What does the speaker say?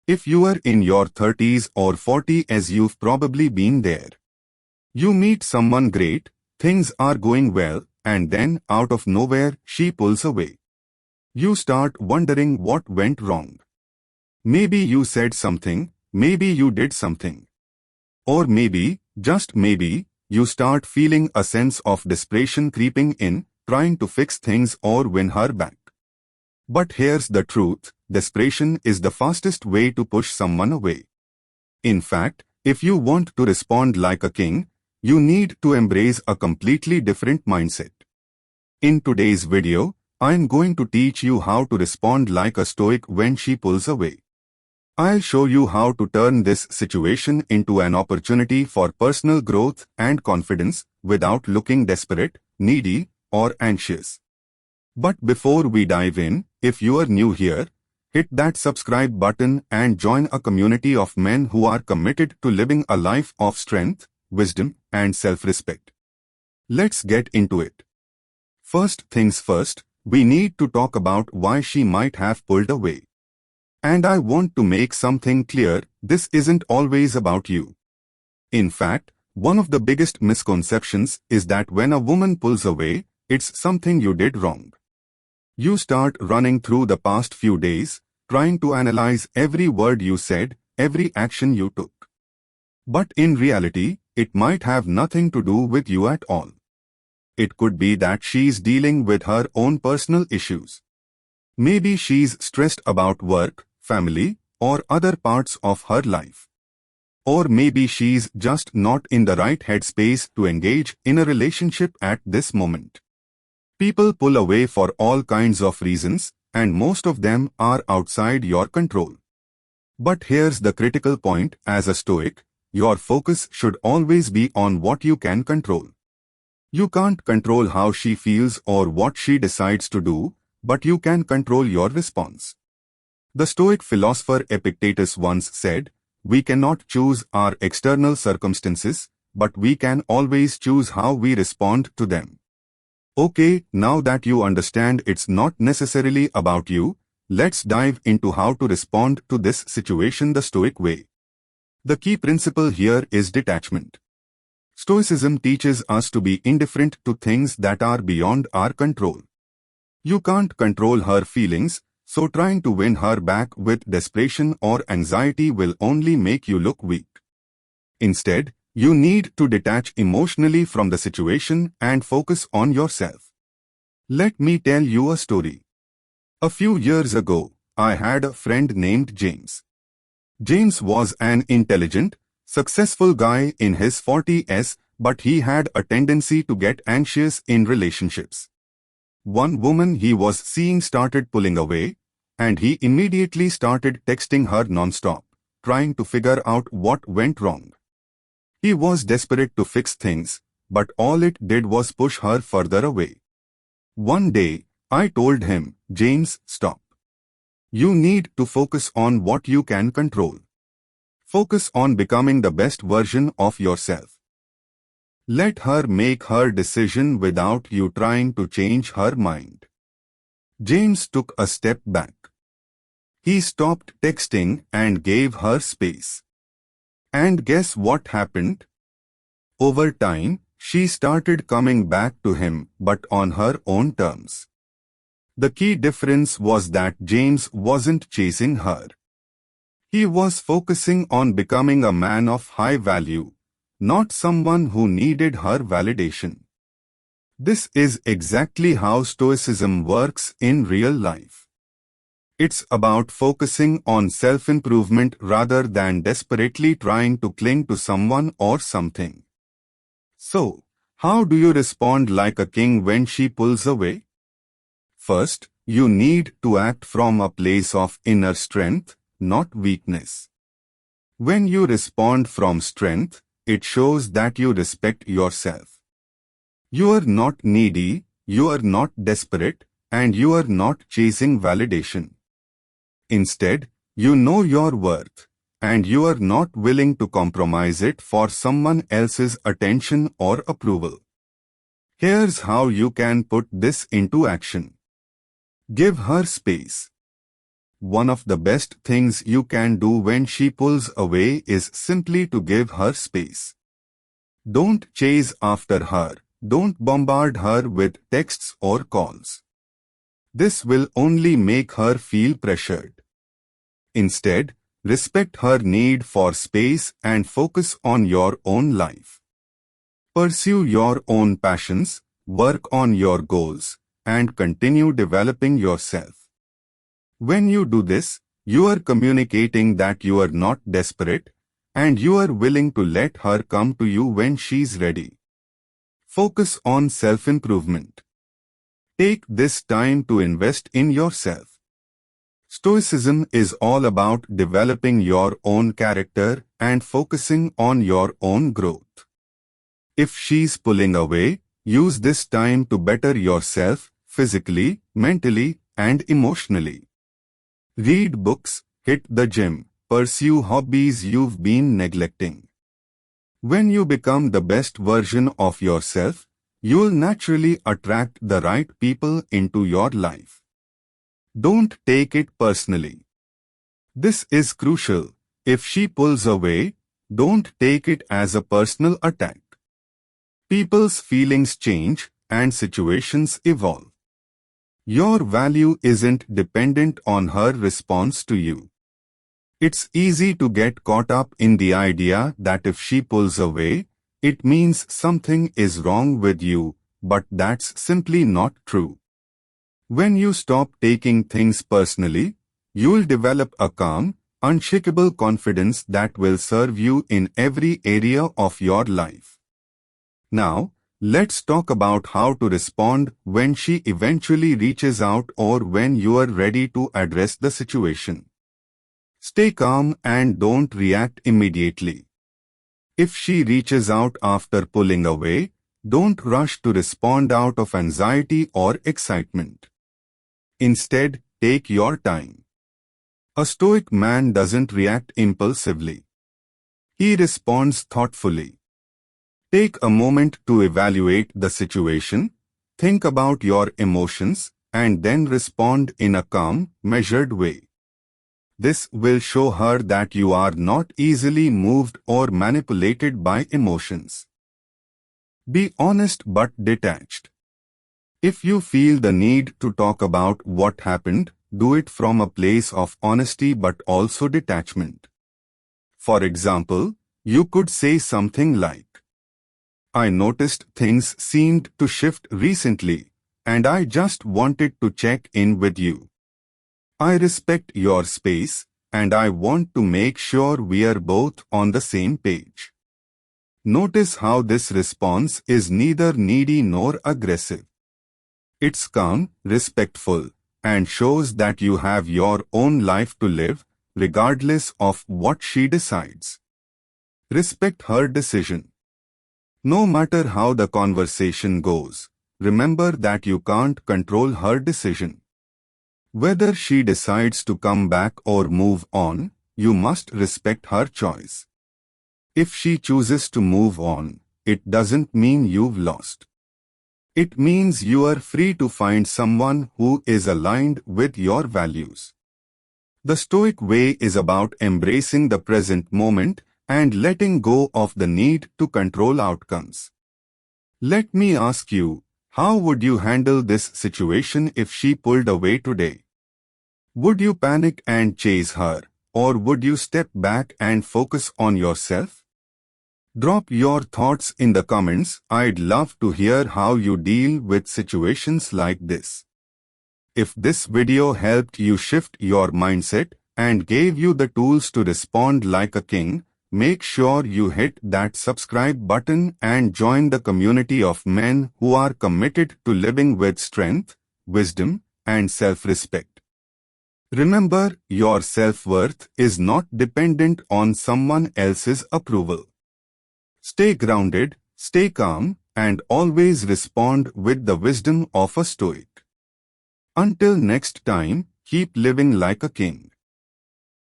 If you are in your 30s or 40s, you've probably been there. You meet someone great, things are going well, and then, out of nowhere, she pulls away. You start wondering what went wrong. Maybe you said something, maybe you did something. Or maybe, just maybe, you start feeling a sense of desperation creeping in, trying to fix things or win her back. But here's the truth, desperation is the fastest way to push someone away. In fact, if you want to respond like a king, you need to embrace a completely different mindset. In today's video, I'm going to teach you how to respond like a Stoic when she pulls away. I'll show you how to turn this situation into an opportunity for personal growth and confidence without looking desperate, needy, or anxious. But before we dive in, if you are new here, hit that subscribe button and join a community of men who are committed to living a life of strength, wisdom, and self-respect. Let's get into it. First things first, we need to talk about why she might have pulled away. And I want to make something clear, this isn't always about you. In fact, one of the biggest misconceptions is that when a woman pulls away, it's something you did wrong. You start running through the past few days, trying to analyze every word you said, every action you took. But in reality, it might have nothing to do with you at all. It could be that she's dealing with her own personal issues. Maybe she's stressed about work, family, or other parts of her life. Or maybe she's just not in the right headspace to engage in a relationship at this moment. People pull away for all kinds of reasons, and most of them are outside your control. But here's the critical point: as a Stoic, your focus should always be on what you can control. You can't control how she feels or what she decides to do, but you can control your response. The Stoic philosopher Epictetus once said, "We cannot choose our external circumstances, but we can always choose how we respond to them." Okay, now that you understand it's not necessarily about you, let's dive into how to respond to this situation the Stoic way. The key principle here is detachment. Stoicism teaches us to be indifferent to things that are beyond our control. You can't control her feelings, so trying to win her back with desperation or anxiety will only make you look weak. Instead, you need to detach emotionally from the situation and focus on yourself. Let me tell you a story. A few years ago, I had a friend named James. James was an intelligent, successful guy in his 40s, but he had a tendency to get anxious in relationships. One woman he was seeing started pulling away, and he immediately started texting her non-stop, trying to figure out what went wrong. He was desperate to fix things, but all it did was push her further away. One day, I told him, "James, stop. You need to focus on what you can control. Focus on becoming the best version of yourself. Let her make her decision without you trying to change her mind." James took a step back. He stopped texting and gave her space. And guess what happened? Over time, she started coming back to him, but on her own terms. The key difference was that James wasn't chasing her. He was focusing on becoming a man of high value, not someone who needed her validation. This is exactly how Stoicism works in real life. It's about focusing on self-improvement rather than desperately trying to cling to someone or something. So, how do you respond like a king when she pulls away? First, you need to act from a place of inner strength, not weakness. When you respond from strength, it shows that you respect yourself. You are not needy, you are not desperate, and you are not chasing validation. Instead, you know your worth, and you are not willing to compromise it for someone else's attention or approval. Here's how you can put this into action. Give her space. one of the best things you can do when she pulls away is simply to give her space. Don't chase after her. Don't bombard her with texts or calls. This will only make her feel pressured. Instead, respect her need for space and focus on your own life. Pursue your own passions, work on your goals, and continue developing yourself. When you do this, you are communicating that you are not desperate, and you are willing to let her come to you when she's ready. Focus on self-improvement. Take this time to invest in yourself. Stoicism is all about developing your own character and focusing on your own growth. If she's pulling away, use this time to better yourself physically, mentally, and emotionally. Read books, hit the gym, pursue hobbies you've been neglecting. When you become the best version of yourself, you'll naturally attract the right people into your life. Don't take it personally. This is crucial. If she pulls away, don't take it as a personal attack. People's feelings change and situations evolve. Your value isn't dependent on her response to you. It's easy to get caught up in the idea that if she pulls away, it means something is wrong with you, but that's simply not true. When you stop taking things personally, you'll develop a calm, unshakable confidence that will serve you in every area of your life. Now, let's talk about how to respond when she eventually reaches out or when you are ready to address the situation. Stay calm and don't react immediately. If she reaches out after pulling away, don't rush to respond out of anxiety or excitement. Instead, take your time. A Stoic man doesn't react impulsively. He responds thoughtfully. Take a moment to evaluate the situation, think about your emotions, and then respond in a calm, measured way. This will show her that you are not easily moved or manipulated by emotions. Be honest but detached. If you feel the need to talk about what happened, do it from a place of honesty but also detachment. For example, you could say something like, I noticed things seemed to shift recently, and I just wanted to check in with you. I respect your space, and I want to make sure we are both on the same page. Notice how this response is neither needy nor aggressive. It's calm, respectful, and shows that you have your own life to live, regardless of what she decides. Respect her decision. No matter how the conversation goes, remember that you can't control her decision. Whether she decides to come back or move on, you must respect her choice. If she chooses to move on, it doesn't mean you've lost. It means you are free to find someone who is aligned with your values. The Stoic way is about embracing the present moment and letting go of the need to control outcomes. Let me ask you, how would you handle this situation if she pulled away today? Would you panic and chase her, or would you step back and focus on yourself? Drop your thoughts in the comments. I'd love to hear how you deal with situations like this. If this video helped you shift your mindset and gave you the tools to respond like a king, make sure you hit that subscribe button and join the community of men who are committed to living with strength, wisdom, and self-respect. Remember, your self-worth is not dependent on someone else's approval. Stay grounded, stay calm, and always respond with the wisdom of a Stoic. Until next time, keep living like a king.